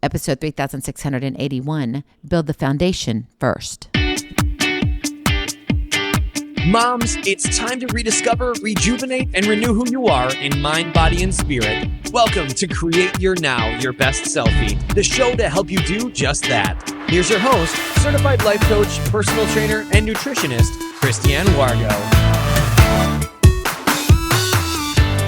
episode 3681, Build the Foundation First. Moms, it's time to rediscover, rejuvenate, and renew who you are in mind, body, and spirit. Welcome to Create Your Now, Your Best Selfie, the show to help you do just that. Here's your host, certified life coach, personal trainer, and nutritionist, Christiane Wargo.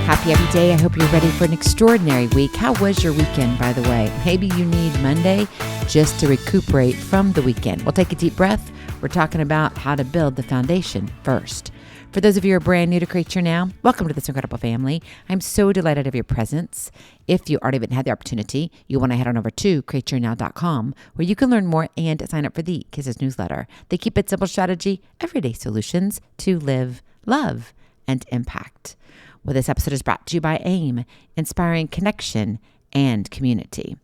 Happy day. I hope you're ready for an extraordinary week. How was your weekend, by the way? Maybe you need Monday just to recuperate from the weekend. We'll take a deep breath. We're talking about how to build the foundation first. For those of you who are brand new to Create Your Now, welcome to this incredible family. I'm so delighted of your presence. If you already haven't had the opportunity, you want to head on over to createyournow.com, where you can learn more and sign up for the Kisses newsletter. They keep it simple strategy, everyday solutions to live, love, and impact. Well, this episode is brought to you by AIM, inspiring connection and community.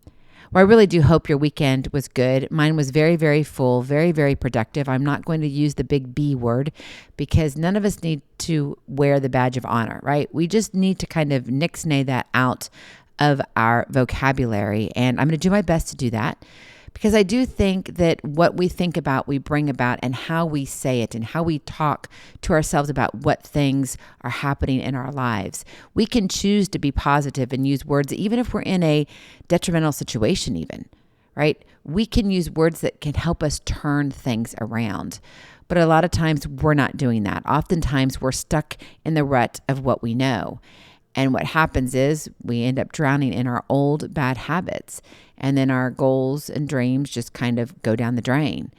Well, I really do hope your weekend was good. Mine was very, very full, very, very productive. I'm not going to use the big B word because none of us need to wear the badge of honor, right? We just need to kind of nix-nay that out of our vocabulary. And I'm going to do my best to do that because I do think that what we think about, we bring about, and how we say it and how we talk to ourselves about what things are happening in our lives. We can choose to be positive and use words, even if we're in a detrimental situation even, right? We can use words that can help us turn things around. But a lot of times we're not doing that. Oftentimes we're stuck in the rut of what we know. And what happens is we end up drowning in our old bad habits, and then our goals and dreams just kind of go down the drain.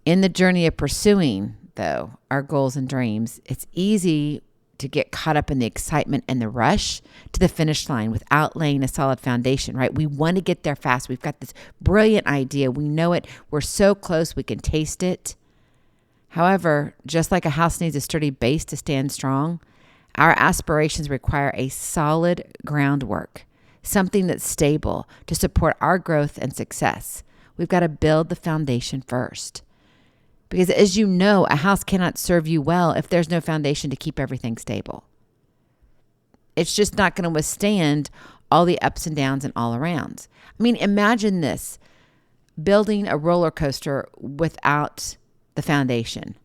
In the journey of pursuing, though, our goals and dreams, it's easy to get caught up in the excitement and the rush to the finish line without laying a solid foundation, right? We want to get there fast. We've got this brilliant idea. We know it. We're so close. We can taste it. However, just like a house needs a sturdy base to stand strong, our aspirations require a solid groundwork, something that's stable to support our growth and success. We've got to build the foundation first. Because as you know, a house cannot serve you well if there's no foundation to keep everything stable. It's just not going to withstand all the ups and downs and all arounds. I mean, imagine this, building a roller coaster without the foundation.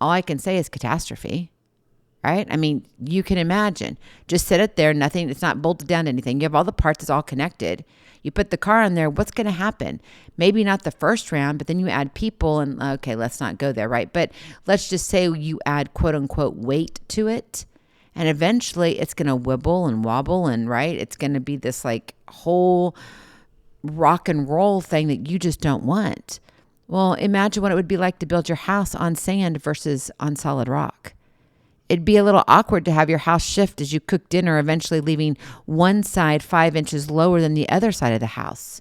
All I can say is catastrophe. Right? I mean, you can imagine. Just set it there, nothing, it's not bolted down to anything. You have all the parts, it's all connected. You put the car in there, what's going to happen? Maybe not the first round, but then you add people and, okay, let's not go there, right? But let's just say you add quote unquote weight to it. And eventually it's going to wibble and wobble and, right? It's going to be this like whole rock and roll thing that you just don't want. Well, imagine what it would be like to build your house on sand versus on solid rock. It'd be a little awkward to have your house shift as you cook dinner, eventually leaving one side 5 inches lower than the other side of the house.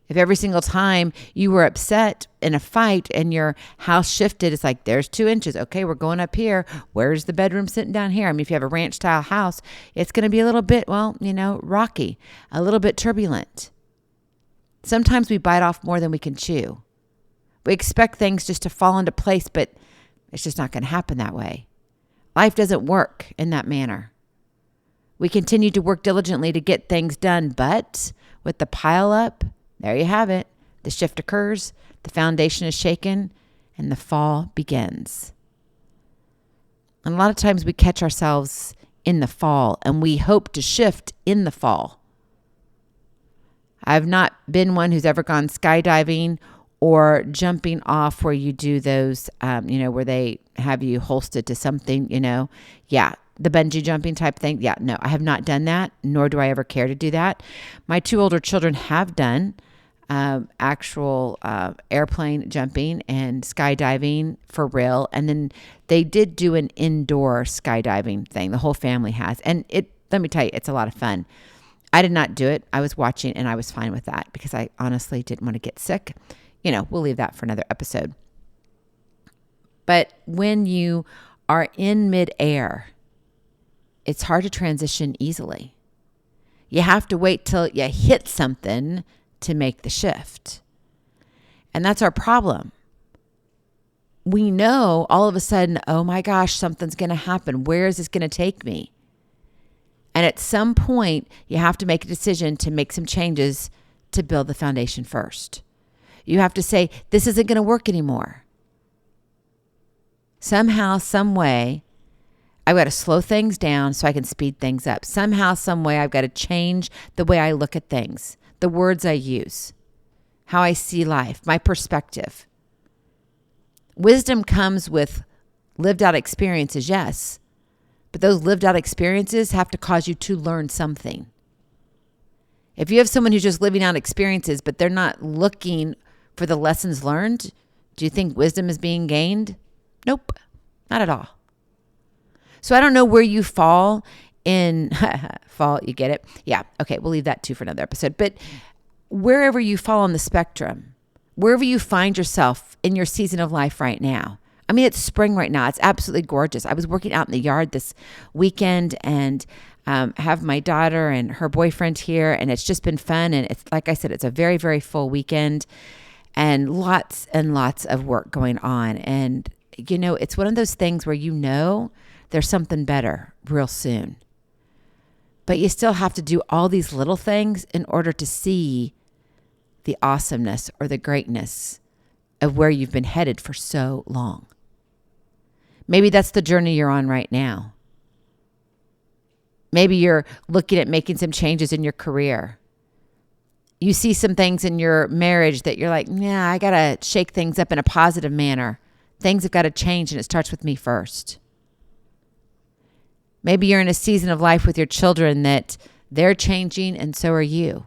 If every single time you were upset in a fight and your house shifted, it's like, there's 2 inches. Okay, we're going up here. Where's the bedroom sitting down here? I mean, if you have a ranch style house, it's going to be a little bit, rocky, a little bit turbulent. Sometimes we bite off more than we can chew. We expect things just to fall into place, but it's just not going to happen that way. Life doesn't work in that manner. We continue to work diligently to get things done, but with the pile up, there you have it. The shift occurs, the foundation is shaken, and the fall begins. And a lot of times we catch ourselves in the fall, and we hope to shift in the fall. I've not been one who's ever gone skydiving or jumping off where you do those, where they have you holstered to something, the bungee jumping type thing. Yeah, no, I have not done that, nor do I ever care to do that. My 2 older children have done actual airplane jumping and skydiving for real. And then they did do an indoor skydiving thing. The whole family has. And let me tell you, it's a lot of fun. I did not do it. I was watching and I was fine with that because I honestly didn't want to get sick. We'll leave that for another episode. But when you are in midair, it's hard to transition easily. You have to wait till you hit something to make the shift. And that's our problem. We know all of a sudden, oh my gosh, something's going to happen. Where is this going to take me? And at some point, you have to make a decision to make some changes to build the foundation first. You have to say, this isn't going to work anymore. Somehow, some way, I've got to slow things down so I can speed things up. Somehow, some way, I've got to change the way I look at things, the words I use, how I see life, my perspective. Wisdom comes with lived out experiences, yes, but those lived out experiences have to cause you to learn something. If you have someone who's just living out experiences, but they're not looking for the lessons learned, do you think wisdom is being gained? Nope, not at all. So I don't know where you fall in, fall, you get it? Yeah, okay, we'll leave that too for another episode. But wherever you fall on the spectrum, wherever you find yourself in your season of life right now. I mean, it's spring right now. It's absolutely gorgeous. I was working out in the yard this weekend and have my daughter and her boyfriend here, and it's just been fun. And it's like I said, it's a very, very full weekend and lots of work going on. And, you know, it's one of those things where you know there's something better real soon. But you still have to do all these little things in order to see the awesomeness or the greatness of where you've been headed for so long. Maybe that's the journey you're on right now. Maybe you're looking at making some changes in your career. You see some things in your marriage that you're like, yeah, I got to shake things up in a positive manner. Things have got to change, and it starts with me first. Maybe you're in a season of life with your children that they're changing and so are you.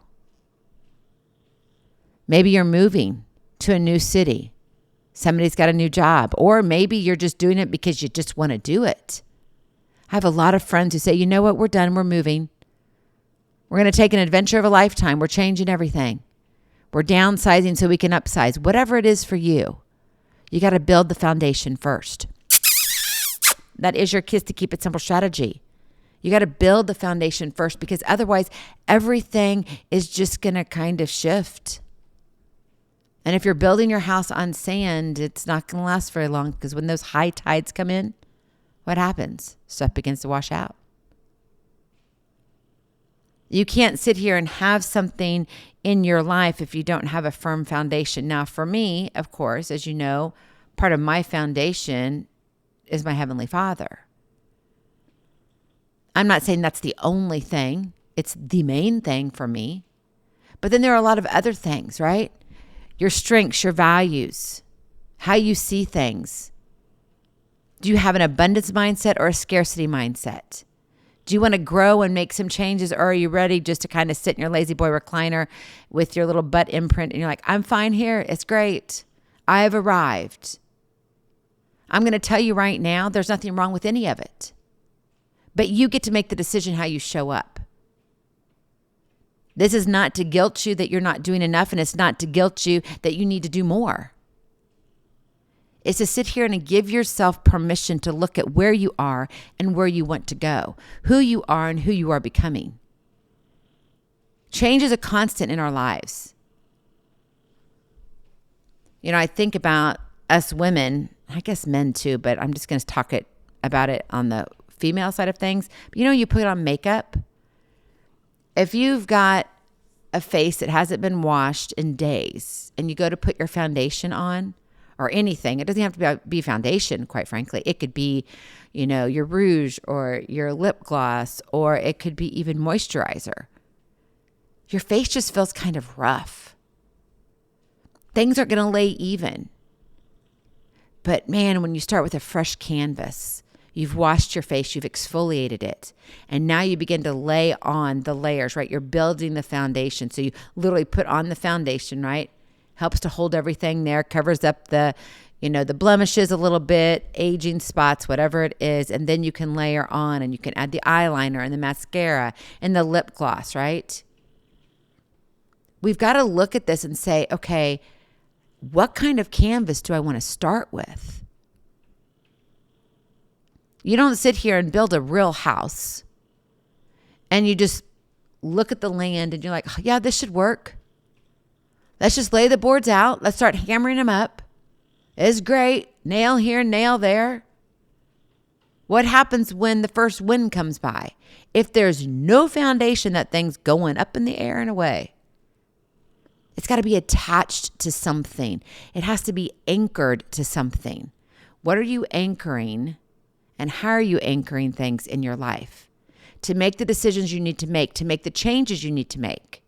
Maybe you're moving to a new city. Somebody's got a new job. Or maybe you're just doing it because you just want to do it. I have a lot of friends who say, you know what, we're done, we're moving. We're going to take an adventure of a lifetime. We're changing everything. We're downsizing so we can upsize. Whatever it is for you, you got to build the foundation first. That is your kiss to keep it simple strategy. You got to build the foundation first, because otherwise everything is just going to kind of shift. And if you're building your house on sand, it's not going to last very long, because when those high tides come in, what happens? Stuff begins to wash out. You can't sit here and have something in your life if you don't have a firm foundation. Now, for me, of course, as you know, part of my foundation is my Heavenly Father. I'm not saying that's the only thing. It's the main thing for me. But then there are a lot of other things, right? Your strengths, your values, how you see things. Do you have an abundance mindset or a scarcity mindset? Do you want to grow and make some changes, or are you ready just to kind of sit in your lazy boy recliner with your little butt imprint and you're like, I'm fine here. It's great. I have arrived. I'm going to tell you right now, there's nothing wrong with any of it. But you get to make the decision how you show up. This is not to guilt you that you're not doing enough, and it's not to guilt you that you need to do more. It's to sit here and give yourself permission to look at where you are and where you want to go, who you are and who you are becoming. Change is a constant in our lives. You know, I think about us women, I guess men too, but I'm just going to talk about it on the female side of things. You know, you put on makeup. If you've got a face that hasn't been washed in days and you go to put your foundation on, or anything, it doesn't have to be foundation, quite frankly. It could be, you know, your rouge or your lip gloss, or it could be even moisturizer. Your face just feels kind of rough. Things aren't going to lay even. But man, when you start with a fresh canvas, you've washed your face, you've exfoliated it, and now you begin to lay on the layers, right? You're building the foundation. So you literally put on the foundation, right? Helps to hold everything there, covers up the blemishes a little bit, aging spots, whatever it is. And then you can layer on, and you can add the eyeliner and the mascara and the lip gloss, right? We've got to look at this and say, okay, what kind of canvas do I want to start with? You don't sit here and build a real house and you just look at the land and you're like, oh, yeah, this should work. Let's just lay the boards out. Let's start hammering them up. It's great. Nail here, nail there. What happens when the first wind comes by? If there's no foundation, that thing's going up in the air and away. It's got to be attached to something. It has to be anchored to something. What are you anchoring, and how are you anchoring things in your life to make the decisions you need to make the changes you need to make?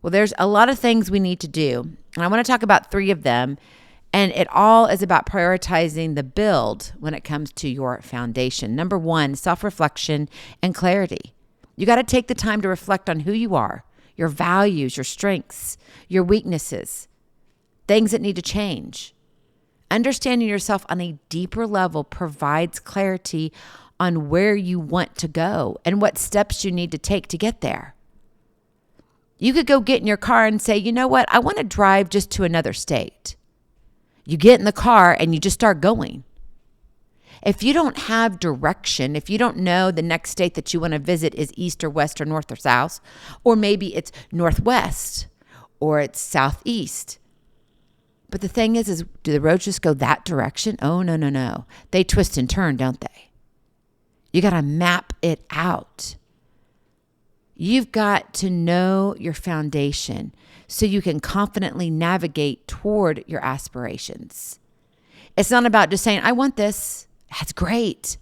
Well, there's a lot of things we need to do, and I want to talk about 3 of them. And it all is about prioritizing the build when it comes to your foundation. Number 1, self-reflection and clarity. You got to take the time to reflect on who you are, your values, your strengths, your weaknesses, things that need to change. Understanding yourself on a deeper level provides clarity on where you want to go and what steps you need to take to get there. You could go get in your car and say, you know what, I want to drive just to another state. You get in the car and you just start going. If you don't have direction, if you don't know the next state that you want to visit is east or west or north or south, or maybe it's northwest or it's southeast. But the thing is do the roads just go that direction? Oh, no. They twist and turn, don't they? You got to map it out. You've got to know your foundation so you can confidently navigate toward your aspirations. It's not about just saying, I want this. That's great.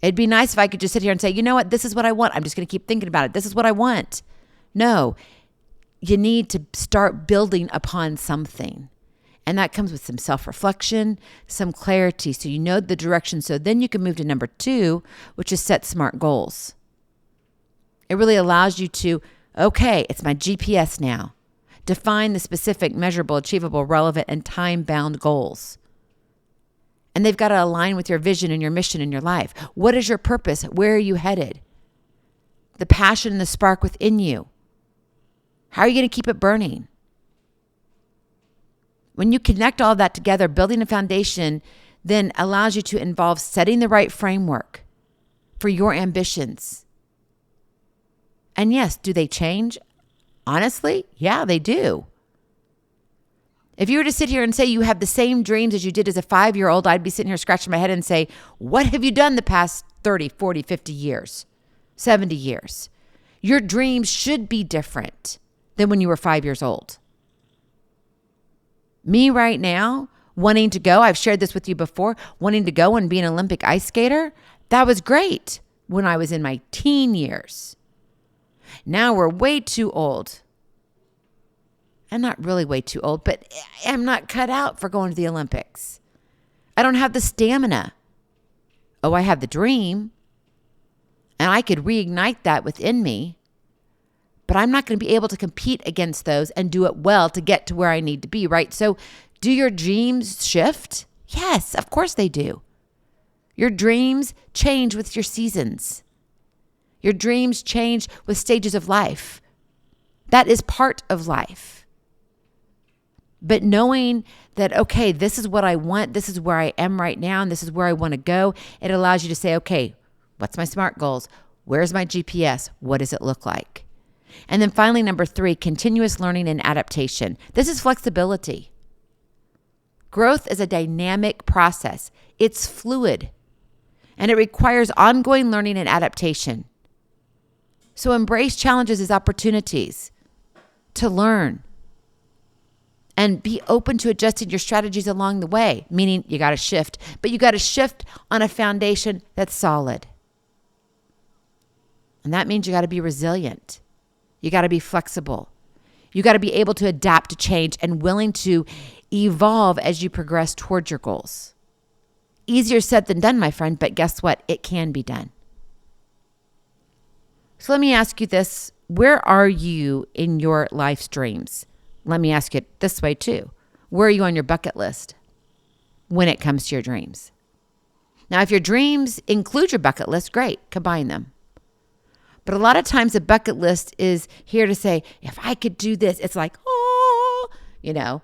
It'd be nice if I could just sit here and say, you know what, this is what I want. I'm just going to keep thinking about it. This is what I want. No, you need to start building upon something. And that comes with some self-reflection, some clarity, so you know the direction. So then you can move to number 2, which is set SMART goals. It really allows you to, okay, it's my GPS now. Define the specific, measurable, achievable, relevant, and time-bound goals. And they've got to align with your vision and your mission in your life. What is your purpose? Where are you headed? The passion and the spark within you. How are you going to keep it burning? When you connect all that together, building a foundation then allows you to involve setting the right framework for your ambitions. And yes, do they change? Honestly, yeah, they do. If you were to sit here and say you have the same dreams as you did as a 5-year-old, I'd be sitting here scratching my head and say, what have you done the past 30, 40, 50 years, 70 years? Your dreams should be different than when you were 5 years old. Me right now, wanting to go, I've shared this with you before, wanting to go and be an Olympic ice skater, that was great when I was in my teen years. Now we're way too old. I'm not really way too old, but I'm not cut out for going to the Olympics. I don't have the stamina. Oh, I have the dream, and I could reignite that within me, but I'm not going to be able to compete against those and do it well to get to where I need to be, right? So do your dreams shift? Yes, of course they do. Your dreams change with your seasons. Your dreams change with stages of life. That is part of life. But knowing that, okay, this is what I want, this is where I am right now, and this is where I want to go, it allows you to say, okay, what's my SMART goals? Where's my GPS? What does it look like? And then finally, number 3, continuous learning and adaptation. This is flexibility. Growth is a dynamic process. It's fluid, and it requires ongoing learning and adaptation. So embrace challenges as opportunities to learn and be open to adjusting your strategies along the way, meaning you got to shift, but you got to shift on a foundation that's solid. And that means you got to be resilient. You got to be flexible. You got to be able to adapt to change and willing to evolve as you progress towards your goals. Easier said than done, my friend, but guess what? It can be done. So let me ask you this. Where are you in your life's dreams? Let me ask it this way too. Where are you on your bucket list when it comes to your dreams? Now, if your dreams include your bucket list, great, combine them. But a lot of times a bucket list is here to say, if I could do this, it's like, oh, you know.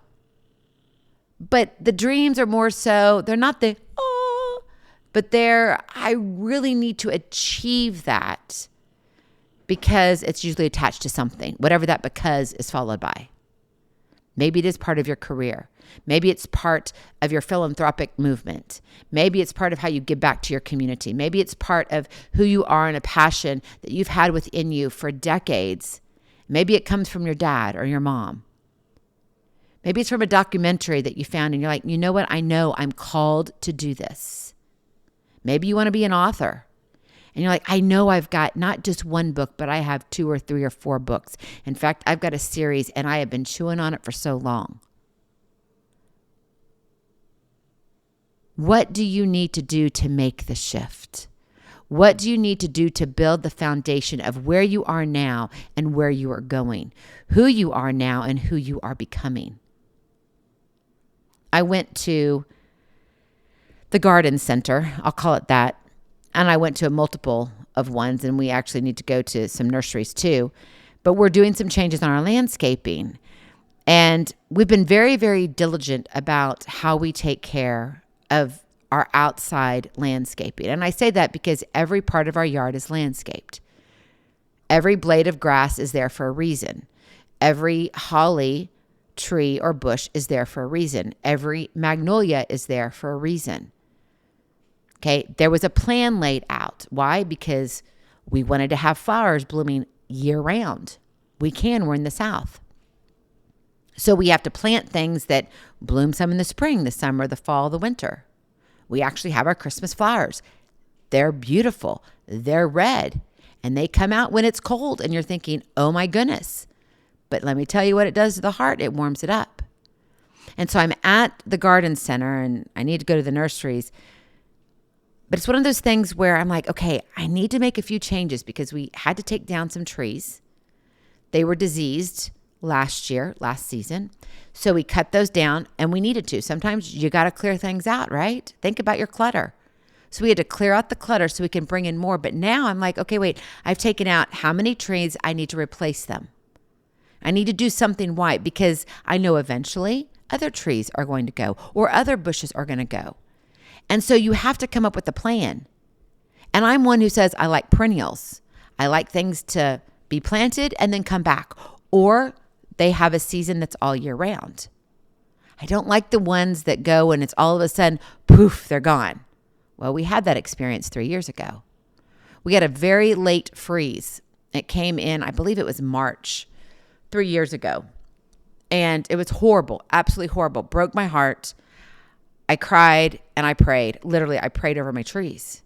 But the dreams are more so, they're not the, oh, but they're, I really need to achieve that. Because it's usually attached to something, whatever that because is followed by. Maybe it is part of your career. Maybe it's part of your philanthropic movement. Maybe it's part of how you give back to your community. Maybe it's part of who you are and a passion that you've had within you for decades. Maybe it comes from your dad or your mom. Maybe it's from a documentary that you found and you're like, you know what? I know I'm called to do this. Maybe you want to be an author. And you're like, I know I've got not just one book, but I have 2 or 3 or 4 books. In fact, I've got a series and I have been chewing on it for so long. What do you need to do to make the shift? What do you need to do to build the foundation of where you are now and where you are going? Who you are now and who you are becoming? I went to the garden center, I'll call it that. And I went to a multiple of ones, and we actually need to go to some nurseries too. But we're doing some changes on our landscaping. And we've been very, very diligent about how we take care of our outside landscaping. And I say that because every part of our yard is landscaped. Every blade of grass is there for a reason. Every holly tree or bush is there for a reason. Every magnolia is there for a reason. Okay, there was a plan laid out. Why? Because we wanted to have flowers blooming year round. We can, we're in the South. So we have to plant things that bloom some in the spring, the summer, the fall, the winter. We actually have our Christmas flowers. They're beautiful. They're red. And they come out when it's cold and you're thinking, oh my goodness. But let me tell you what it does to the heart. It warms it up. And so I'm at the garden center and I need to go to the nurseries. But it's one of those things where I'm like, okay, I need to make a few changes because we had to take down some trees. They were diseased last season. So we cut those down and we needed to. Sometimes you got to clear things out, right? Think about your clutter. So we had to clear out the clutter so we can bring in more. But now I'm like, okay, wait, I've taken out how many trees, I need to replace them. I need to do something white because I know eventually other trees are going to go or other bushes are going to go. And so you have to come up with a plan. And I'm one who says I like perennials. I like things to be planted and then come back. Or they have a season that's all year round. I don't like the ones that go and it's all of a sudden, poof, they're gone. Well, we had that experience 3 years ago. We had a very late freeze. It came in, I believe it was March 3 years ago. And it was horrible, absolutely horrible. Broke my heart. I cried and I prayed. Literally, I prayed over my trees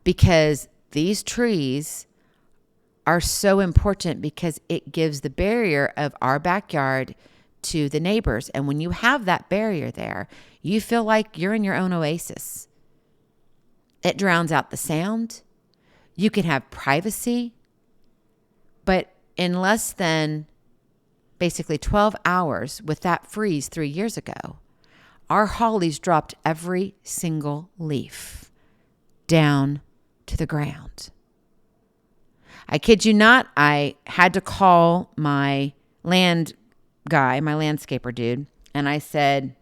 because these trees are so important because it gives the barrier of our backyard to the neighbors. And when you have that barrier there, you feel like you're in your own oasis. It drowns out the sound. You can have privacy. But in less than basically 12 hours with that freeze 3 years ago, our hollies dropped every single leaf down to the ground. I kid you not, I had to call my land guy, my landscaper dude, and I said,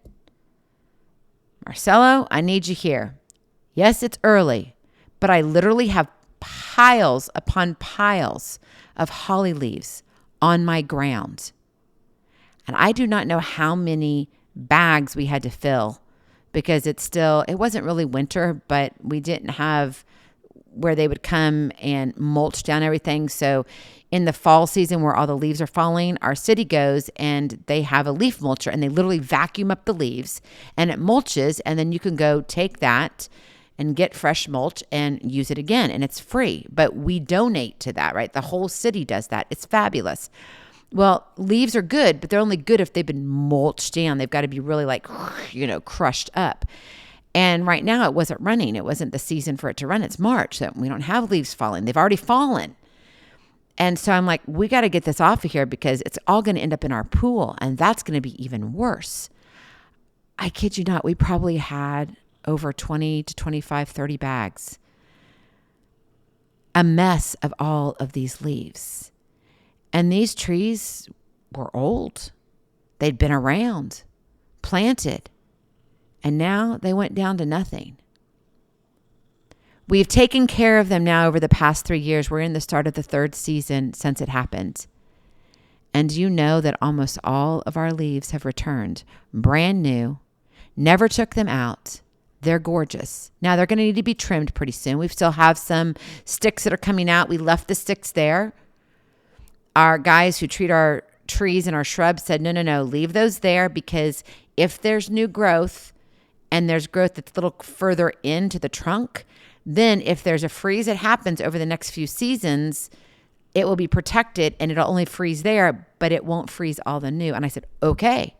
Marcelo, I need you here. Yes, it's early, but I literally have piles upon piles of holly leaves on my ground. And I do not know how many bags we had to fill because it wasn't really winter, but we didn't have where they would come and mulch down everything. So in the fall season where all the leaves are falling, our city goes and they have a leaf mulcher and they literally vacuum up the leaves and it mulches. And then you can go take that and get fresh mulch and use it again. And it's free, but we donate to that, right? The whole city does that. It's fabulous. Well, leaves are good, but they're only good if they've been mulched down. They've got to be really crushed up. And right now it wasn't running. It wasn't the season for it to run. It's March. So we don't have leaves falling. They've already fallen. And so I'm like, we got to get this off of here because it's all going to end up in our pool. And that's going to be even worse. I kid you not. We probably had over 20 to 25, 30 bags. A mess of all of these leaves. And these trees were old. They'd been around, planted, and now they went down to nothing. We've taken care of them now over the past 3 years. We're in the start of the third season since it happened. And you know that almost all of our leaves have returned brand new, never took them out. They're gorgeous. Now they're going to need to be trimmed pretty soon. We still have some sticks that are coming out. We left the sticks there. Our guys who treat our trees and our shrubs said, no, leave those there, because if there's new growth and there's growth that's a little further into the trunk, then if there's a freeze that happens over the next few seasons, it will be protected and it'll only freeze there, but it won't freeze all the new. And I said, okay.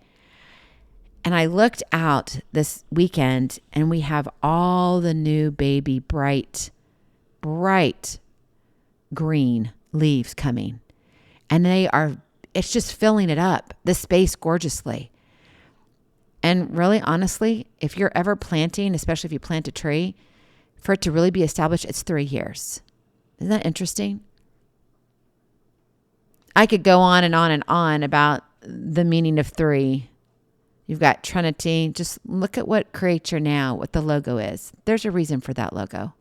And I looked out this weekend and we have all the new baby bright green leaves coming. And it's just filling it up, the space, gorgeously. And really, honestly, if you're ever planting, especially if you plant a tree, for it to really be established, it's 3 years. Isn't that interesting? I could go on and on and on about the meaning of 3. You've got Trinity. Just look at what Create Your Now, what the logo is. There's a reason for that logo.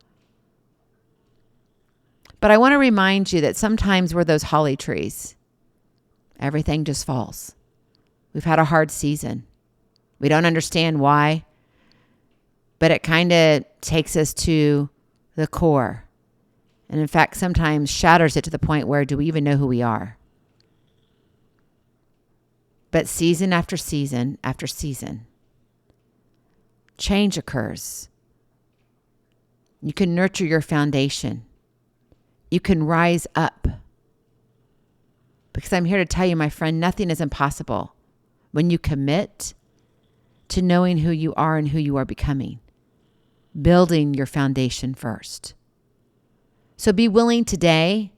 But I want to remind you that sometimes we're those holly trees. Everything just falls. We've had a hard season. We don't understand why, but it kind of takes us to the core. And in fact, sometimes shatters it to the point where do we even know who we are? But season after season after season, change occurs. You can nurture your foundation. You can rise up. Because I'm here to tell you, my friend, nothing is impossible when you commit to knowing who you are and who you are becoming, building your foundation first. So be willing today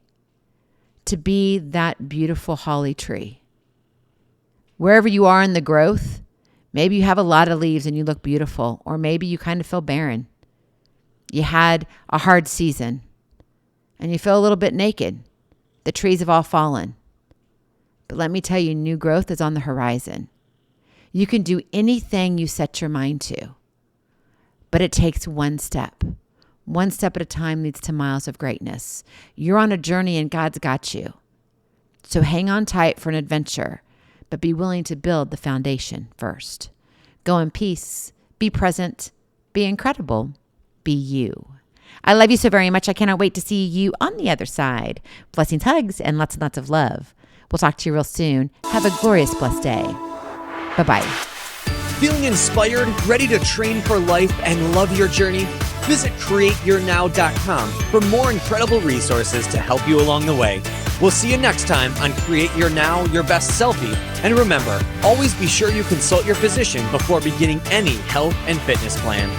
to be that beautiful holly tree. Wherever you are in the growth, maybe you have a lot of leaves and you look beautiful, or maybe you kind of feel barren. You had a hard season and you feel a little bit naked. The trees have all fallen. But let me tell you, new growth is on the horizon. You can do anything you set your mind to, but it takes one step. One step at a time leads to miles of greatness. You're on a journey and God's got you. So hang on tight for an adventure, but be willing to build the foundation first. Go in peace, be present, be incredible, be you. I love you so very much. I cannot wait to see you on the other side. Blessings, hugs, and lots of love. We'll talk to you real soon. Have a glorious, blessed day. Bye-bye. Feeling inspired, ready to train for life and love your journey? Visit createyournow.com for more incredible resources to help you along the way. We'll see you next time on Create Your Now, Your Best Selfie. And remember, always be sure you consult your physician before beginning any health and fitness plan.